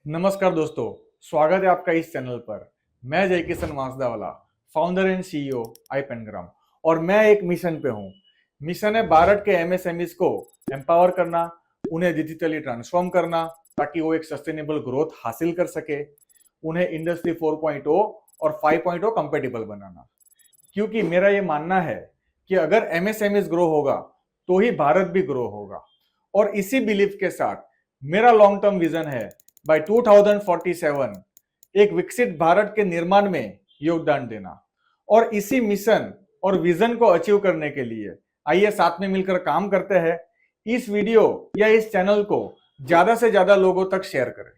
नमस्कार दोस्तों, स्वागत है आपका इस चैनल पर। मैं Jay Kishan Vansdawala, founder and CEO iPengram, और मैं एक मिशन पे हूँ। मिशन है भारत के एमएसएमईज को एम्पावर करना, उन्हें डिजिटली ट्रांसफॉर्म करना ताकि वो एक सस्टेनेबल ग्रोथ हासिल कर सके, उन्हें इंडस्ट्री 4.0 और 5.0 कंपेटेबल बनाना। क्योंकि मेरा ये मानना है कि अगर एमएसएमईज ग्रो होगा तो ही भारत भी ग्रो होगा, और इसी बिलीफ के साथ मेरा लॉन्ग टर्म विजन है बाय 2047 एक विकसित भारत के निर्माण में योगदान देना। और इसी मिशन और विजन को अचीव करने के लिए आइए साथ में मिलकर काम करते हैं। इस वीडियो या इस चैनल को ज्यादा से ज्यादा लोगों तक शेयर करें।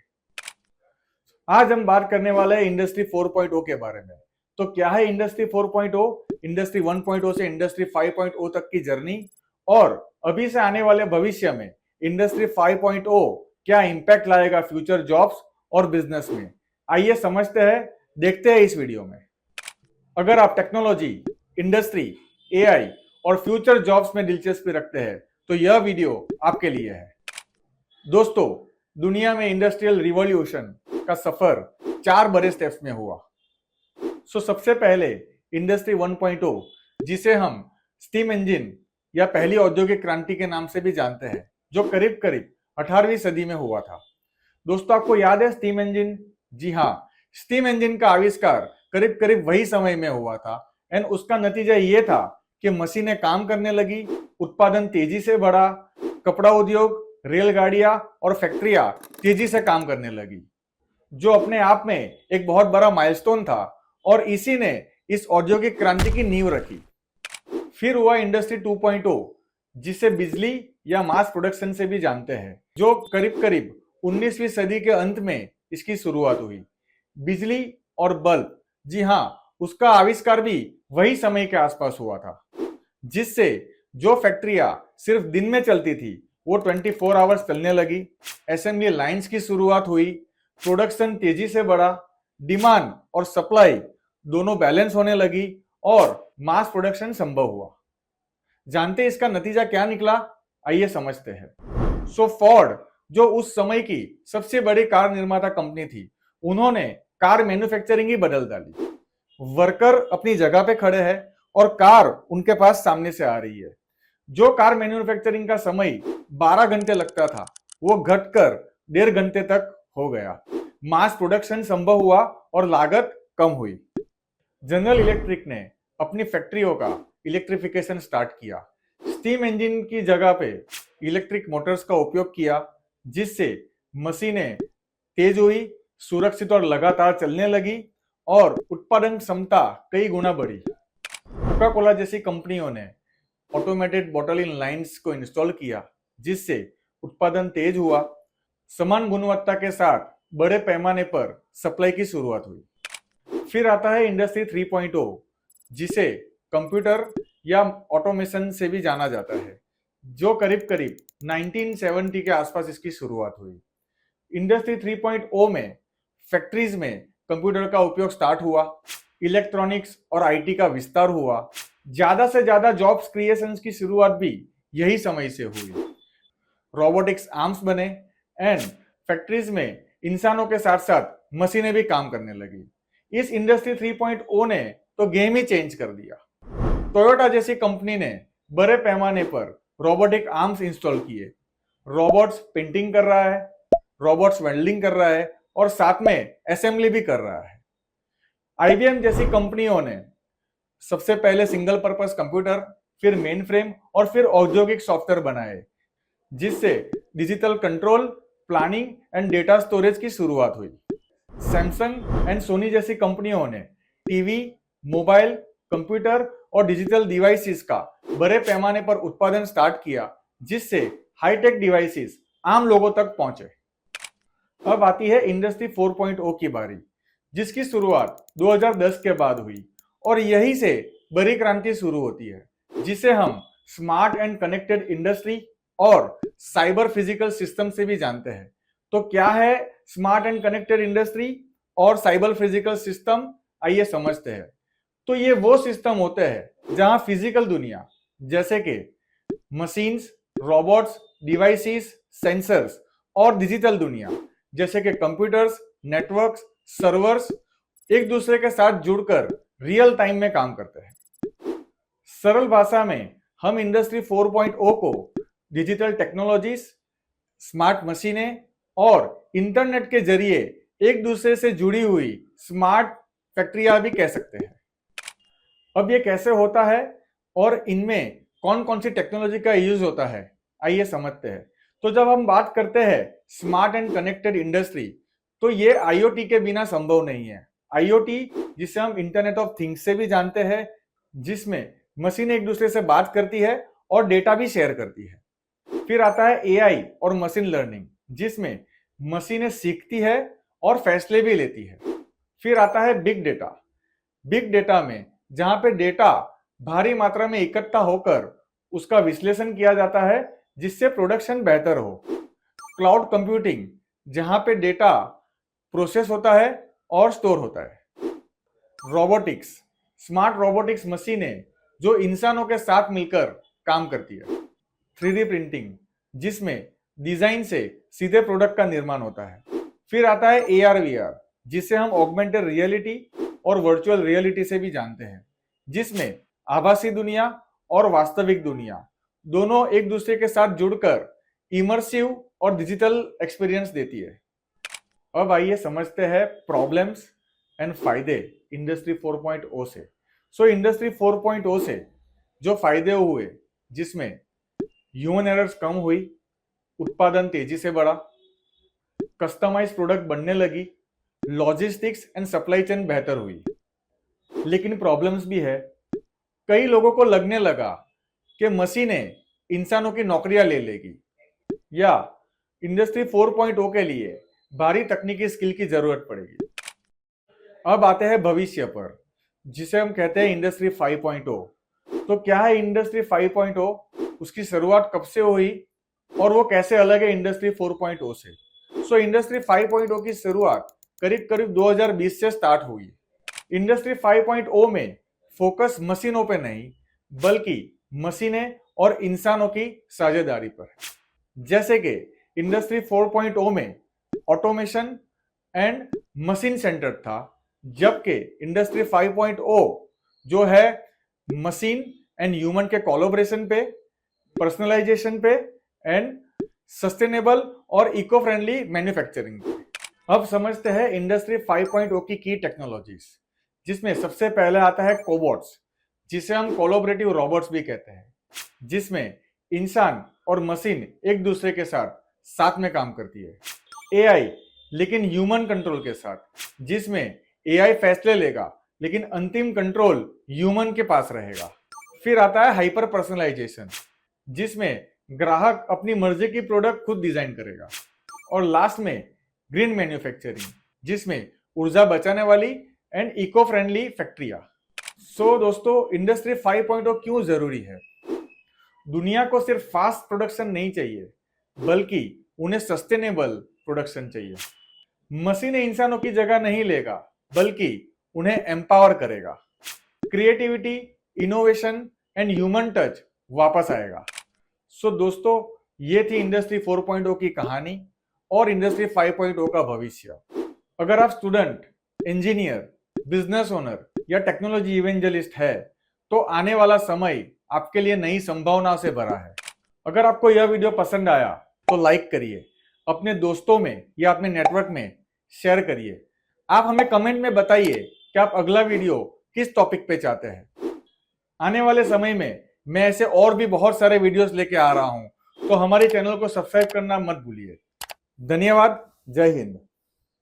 आज हम बात करने वाले हैं इंडस्ट्री 4.0 के बारे में। तो क्या है इंडस्ट्री 4.0? इंडस्ट्री 1.0 से इंडस्ट्री 5.0 तक की जर्नी, और अभी से आने वाले भविष्य में इंडस्ट्री 5.0 क्या इंपैक्ट लाएगा फ्यूचर जॉब्स और बिजनेस में। आइए समझते हैं, देखते हैं इस वीडियो में। अगर आप टेक्नोलॉजी, इंडस्ट्री, एआई और फ्यूचर जॉब्स में दिलचस्पी रखते हैं तो यह वीडियो आपके लिए है। दोस्तों, दुनिया में इंडस्ट्रियल रिवॉल्यूशन का सफर 4 बड़े स्टेप्स में हुआ। सबसे पहले इंडस्ट्री 1.0, जिसे हम स्टीम इंजन या पहली औद्योगिक क्रांति के नाम से भी जानते हैं, जो करीब करीब 18वीं सदी में हुआ था। दोस्तों, आपको याद है स्टीम इंजन? जी हाँ, स्टीम इंजन का आविष्कार करीब करीब वही समय में हुआ था, एंड उसका नतीजा ये था कि मशीनें काम करने लगी, उत्पादन तेजी से बढ़ा, कपड़ा उद्योग, रेलगाड़ियां और फैक्ट्रियां तेजी से काम करने लगी, जो अपने आप में एक बहुत बड़ा माइलस्टोन था, और इसी ने इस औद्योगिक क्रांति की नींव रखी। फिर हुआ इंडस्ट्री 2.0, जिसे बिजली या मास प्रोडक्शन से भी जानते हैं, जो करीब करीब 19वीं सदी के अंत में इसकी शुरुआत हुई। बिजली और बल्ब, जी हाँ, उसका आविष्कार भी वही समय के आसपास हुआ था, जिससे जो फैक्ट्रियां सिर्फ दिन में चलती थी वो 24 आवर्स चलने लगी। असेंबली लाइंस की शुरुआत हुई, प्रोडक्शन तेजी से बढ़ा, डिमांड और सप्लाई दोनों बैलेंस होने लगी, और मास प्रोडक्शन संभव हुआ। जानते इसका नतीजा क्या निकला? आइए समझते हैं। फोर्ड, जो उस समय की सबसे बड़ी कार निर्माता कंपनी थी, उन्होंने कार मैन्युफैक्चरिंग ही बदल डाली। वर्कर अपनी जगह पे खड़े हैं और कार उनके पास सामने से आ रही है। जो कार मैन्युफैक्चरिंग का समय 12 घंटे लगता था, वो घटकर 1.5 घंटे तक हो गया। मास प्रोडक्शन संभव हुआ और लागत कम हुई। जनरल इलेक्ट्रिक ने अपनी फैक्ट्रियों का इलेक्ट्रिफिकेशन स्टार्ट किया, स्टीम इंजन की जगह पे इलेक्ट्रिक मोटर्स का उपयोग किया, जिससे मशीनें तेज हुई, सुरक्षित और लगातार चलने लगी, और उत्पादन क्षमता कई गुना बढ़ी। कोका कोला जैसी कंपनियों ने ऑटोमेटेड बॉटलिंग लाइंस को इंस्टॉल किया, जिससे उत्पादन तेज हुआ, समान गुणवत्ता के साथ बड़े पैमाने पर सप्लाई की शुरुआत हुई। फिर आता है इंडस्ट्री 3.0, जिसे कंप्यूटर या ऑटोमेशन से भी जाना जाता है, जो करीब करीब 1970 के आसपास इसकी शुरुआत हुई। इंडस्ट्री 3.0 में फैक्ट्रीज में कंप्यूटर का उपयोग स्टार्ट हुआ, इलेक्ट्रॉनिक्स और आईटी का विस्तार हुआ, ज्यादा से ज्यादा जॉब्स क्रिएशंस की शुरुआत भी यही समय से हुई। रोबोटिक्स आर्म्स बने, एंड फैक्ट्रीज में इंसानों के साथ साथ मशीनें भी काम करने लगी। इस इंडस्ट्री 3.0 ने तो गेम ही चेंज कर दिया। टोयोटा जैसी कंपनी ने बड़े पैमाने पर रोबोटिक आर्म्स इंस्टॉल किए। रोबोट्स पेंटिंग कर रहा है, रोबोट्स वेल्डिंग कर रहा है, और साथ में असेंबली भी कर रहा है। आईबीएम जैसी कंपनियों ने सबसे पहले सिंगल पर्पस कंप्यूटर, फिर मेन फ्रेम और फिर औद्योगिक सॉफ्टवेयर बनाए, जिससे digital control, planning and data storage की शुरुआत हुई। सैमसंग एंड सोनी जैसी कंपनियों ने टीवी, मोबाइल, कंप्यूटर और डिजिटल डिवाइसेस का बड़े पैमाने पर उत्पादन स्टार्ट किया, जिससे हाईटेक डिवाइसेस आम लोगों तक पहुंचे। अब आती है इंडस्ट्री 4.0 की बारी, जिसकी शुरुआत 2010 के बाद हुई, और यही से बड़ी क्रांति शुरू होती है, जिसे हम स्मार्ट एंड कनेक्टेड इंडस्ट्री और साइबर फिजिकल सिस्टम से भी जानते हैं। तो क्या है स्मार्ट एंड कनेक्टेड इंडस्ट्री और साइबर फिजिकल सिस्टम? आइए समझते हैं। तो ये वो सिस्टम होते हैं जहां फिजिकल दुनिया, जैसे कि मशीन्स, रोबोट्स, डिवाइसेस, सेंसर्स, और डिजिटल दुनिया, जैसे कि कंप्यूटर्स, नेटवर्क्स, सर्वर्स एक दूसरे के साथ जुड़कर रियल टाइम में काम करते हैं। सरल भाषा में हम इंडस्ट्री 4.0 को डिजिटल टेक्नोलॉजीज, स्मार्ट मशीनें और इंटरनेट के जरिए एक दूसरे से जुड़ी हुई स्मार्ट फैक्ट्रियां भी कह सकते हैं। अब ये कैसे होता है और इनमें कौन कौन सी टेक्नोलॉजी का यूज होता है, आइए समझते हैं। तो जब हम बात करते हैं स्मार्ट एंड कनेक्टेड इंडस्ट्री, तो ये आईओटी के बिना संभव नहीं है। आईओटी, जिसे हम इंटरनेट ऑफ थिंग्स से भी जानते हैं, जिसमें मशीन एक दूसरे से बात करती है और डेटा भी शेयर करती है। फिर आता है एआई और मशीन लर्निंग, जिसमें मशीनें सीखती है और फैसले भी लेती है। फिर आता है बिग डेटा। बिग डेटा में जहां पे डेटा भारी मात्रा में इकट्ठा होकर उसका विश्लेषण किया जाता है, जिससे प्रोडक्शन बेहतर हो। क्लाउड कंप्यूटिंग, जहां पे डेटा प्रोसेस होता है और स्टोर होता है। रोबोटिक्स, स्मार्ट रोबोटिक्स मशीनें जो इंसानों के साथ मिलकर काम करती है। 3D प्रिंटिंग, जिसमें डिजाइन से सीधे प्रोडक्ट का निर्माण होता है। फिर आता है AR VR, जिसे हम ऑगमेंटेड रियलिटी और वर्चुअल रियलिटी से भी जानते हैं, जिसमें आभासी दुनिया और वास्तविक दुनिया दोनों एक दूसरे के साथ जुड़कर इमर्सिव और डिजिटल एक्सपीरियंस देती है। अब आइए समझते हैं प्रॉब्लम्स एंड फायदे इंडस्ट्री 4.0 से। इंडस्ट्री 4.0 से जो फायदे हुए, जिसमें ह्यूमन एरर्स कम हुई, उत्पादन तेजी से बढ़ा, कस्टमाइज प्रोडक्ट बनने लगी, लॉजिस्टिक्स एंड सप्लाई चेन बेहतर हुई। लेकिन प्रॉब्लम्स भी है। कई लोगों को लगने लगा कि मशीनें इंसानों की नौकरियां ले लेगी, या इंडस्ट्री 4.0 के लिए भारी तकनीकी स्किल की जरूरत पड़ेगी। अब आते हैं भविष्य पर, जिसे हम कहते हैं इंडस्ट्री 5.0। तो क्या है इंडस्ट्री 5.0, उसकी शुरुआत कब से हुई और वो कैसे अलग है इंडस्ट्री 4.0 से। इंडस्ट्री 5.0 की शुरुआत करीब करीब 2020 से स्टार्ट हुई। इंडस्ट्री 5.0 में फोकस मशीनों पे नहीं, बल्कि मशीनें और इंसानों की साझेदारी पर है। जैसे कि इंडस्ट्री 4.0 में ऑटोमेशन एंड मशीन सेंटर था, जबकि इंडस्ट्री 5.0 जो है मशीन एंड ह्यूमन के कोलैबोरेशन पे, पर्सनलाइजेशन पे एंड सस्टेनेबल और इको फ्रेंडली मैन्युफैक्चरिंग पे। अब समझते हैं इंडस्ट्री 5.0 की टेक्नोलॉजीज, जिसमें सबसे पहले आता है कोबॉट्स, जिसे हम कोलैबोरेटिव रोबोट्स भी कहते हैं, जिसमें इंसान और मशीन एक दूसरे के साथ में काम करती है। एआई, लेकिन ह्यूमन कंट्रोल के साथ, जिसमें एआई फैसले लेगा लेकिन अंतिम कंट्रोल ह्यूमन के पास रहेगा। फिर आता है हाइपर पर्सनलाइजेशन, जिसमें ग्राहक अपनी मर्जी की प्रोडक्ट खुद डिजाइन करेगा। और लास्ट में ग्रीन मैन्युफैक्चरिंग, जिसमें ऊर्जा बचाने वाली एंड इको फ्रेंडली फैक्ट्रियां। दोस्तों, इंडस्ट्री 5.0 क्यों जरूरी है? दुनिया को सिर्फ फास्ट प्रोडक्शन नहीं चाहिए, बल्कि उन्हें सस्टेनेबल प्रोडक्शन चाहिए। मशीनें इंसानों की जगह नहीं लेगा, बल्कि उन्हें एम्पावर करेगा। Creativity, innovation and human touch वापस आएगा। दोस्तों, ये थी इंडस्ट्री 4.0 की कहानी और इंडस्ट्री 5.0 का भविष्य। अगर आप स्टूडेंट, इंजीनियर, बिजनेस ओनर या टेक्नोलॉजी इवेंजलिस्ट है, तो आने वाला समय आपके लिए नई संभावनाओं से भरा है। अगर आपको यह वीडियो पसंद आया तो लाइक करिए, अपने दोस्तों में या अपने नेटवर्क में शेयर करिए। आप हमें कमेंट में बताइए कि आप अगला वीडियो किस टॉपिक पे चाहते हैं। आने वाले समय में मैं ऐसे और भी बहुत सारे वीडियोस लेके आ रहा हूं, तो हमारे चैनल को सब्सक्राइब करना मत भूलिए। धन्यवाद। जय हिंद।